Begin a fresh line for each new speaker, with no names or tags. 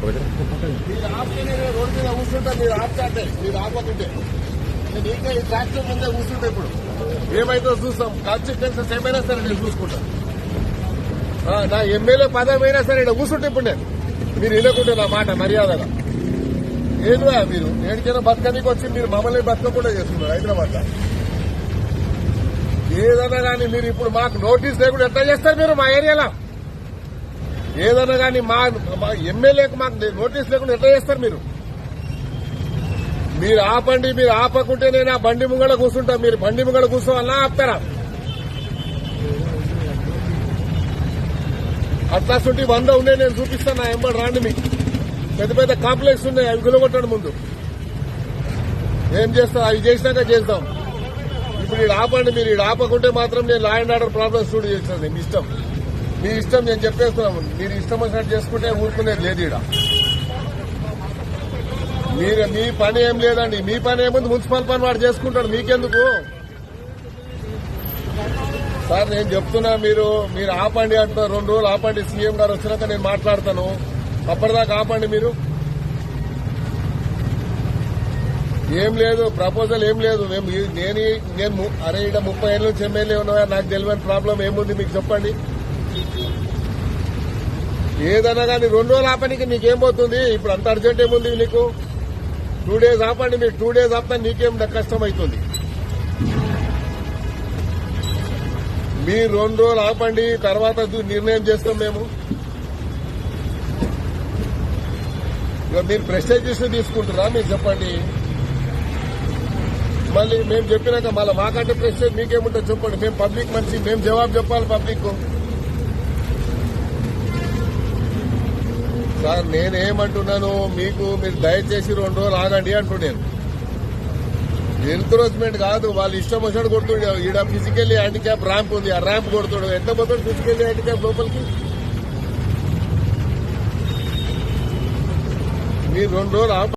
Road మీద కూర్చుంటా, మీరు ఆపుతాంటే మీరు ఆపకుంటే నేను ఇంకా ఈ ట్రాక్టర్ ముందే కూర్చుంటా. ఇప్పుడు ఏమైతే చూస్తాం, కాన్సిక్వెన్సెస్ ఏమైనా సరే నేను చూసుకుంటా. నా ఎమ్మెల్యే పదమైనా సరే ఇక్కడ కూర్చుంటే ఇప్పుడు నేను మీరు వినకుంటే నా మాట మర్యాదగా ఏదివా మీరు ఏడికైనా బతకనికి వచ్చి మీరు మమ్మల్ని బతకకుండా చేస్తున్నారు హైదరాబాద్ లో. ఏదన్నా కానీ మీరు ఇప్పుడు మాకు నోటీస్ లేకుండా ఎట్లా చేస్తారు మీరు మా ఏరియాలో? ఏదన్నా కానీ మా ఎమ్మెల్యేకు మాకు నోటీస్ లేకుండా ఎట్లా చేస్తారు మీరు? మీరు ఆపండి, మీరు ఆపకుంటే నేను ఆ బండి ముంగడ కూర్చుంటా. మీరు బండి ముంగడ కూర్చోవాలన్నా ఆపుతారా? అట్లాంటి 100 ఉన్నాయి, నేను చూపిస్తాను. నా ఎంబడి రాండి, మీకు పెద్ద పెద్ద కాంప్లెక్స్ ఉన్నాయి, అవి గులగొట్టండి ముందు. ఏం చేస్తాం, అవి చేసినాక చేద్దాం. ఇప్పుడు ఈడ ఆపండి, మీరు ఈడ ఆపకుంటే మాత్రం నేను లా అండ్ ఆర్డర్ ప్రాబ్లమ్స్ చూడు చేస్తాను. మీ ఇష్టం, మీ ఇష్టం, నేను చెప్పేస్తున్నాము. మీరు ఇష్టం వచ్చినట్టు చేసుకుంటే ఊరుకునేది లేదు ఈడ. మీ పని ఏం లేదండి, మీ పని ఏముంది, మున్సిపల్ పని వాడు చేసుకుంటాడు, మీకెందుకు సార్? నేను చెప్తున్నా, మీరు ఆపండి అంటున్నారు. 2 రోజులు ఆపండి, సీఎం గారు వచ్చినాక నేను మాట్లాడతాను. అప్పటిదాకా ఆపండి. మీరు ఏం లేదు, ప్రపోజల్ ఏం లేదు. నేను అరే ఇక్కడ 30 ఏళ్ళ నుంచి ఎమ్మెల్యే ఉన్నా, నాకు తెలియని ప్రాబ్లం ఏముంది మీకు చెప్పండి. ఏదన్నా కానీ 2 రోజులు ఆపడానికి నీకేం పోతుంది? ఇప్పుడు అంత అర్జెంట్ ఏముంది నీకు? 2 డేస్ ఆపండి. మీరు 2 డేస్ ఆపితే నీకేం కష్టం అవుతుంది? మీరు 2 రోజులు ఆపండి, తర్వాత నిర్ణయం చేస్తాం మేము. మీరు ప్రెస్టేజ్ తీసుకుంటారా? మీరు చెప్పండి. మళ్ళీ మేము చెప్పినాక మళ్ళీ మాకంటే ప్రెస్టేజ్ మీకేముంటుంది చెప్పండి. మేము పబ్లిక్ మనిషి, మేము జవాబు చెప్పాలి పబ్లిక్. సార్ నేనేమంటున్నాను, మీరు దయచేసి 2 రోజులు ఆగండి అంటున్నాను. ఎంకరేజ్మెంట్ కాదు, వాళ్ళు ఇష్టం వచ్చినట్టు కొడుతుండే. ఈడ ఫిజికల్లీ హ్యాండిక్యాప్ ర్యాంప్ ఉంది, ఆ ర్యాంప్ కొడుతుడు. ఎంత పోతాడు ఫిజికల్లీ హ్యాండిక్యాప్ లోపలికి? మీరు 2 రోజులు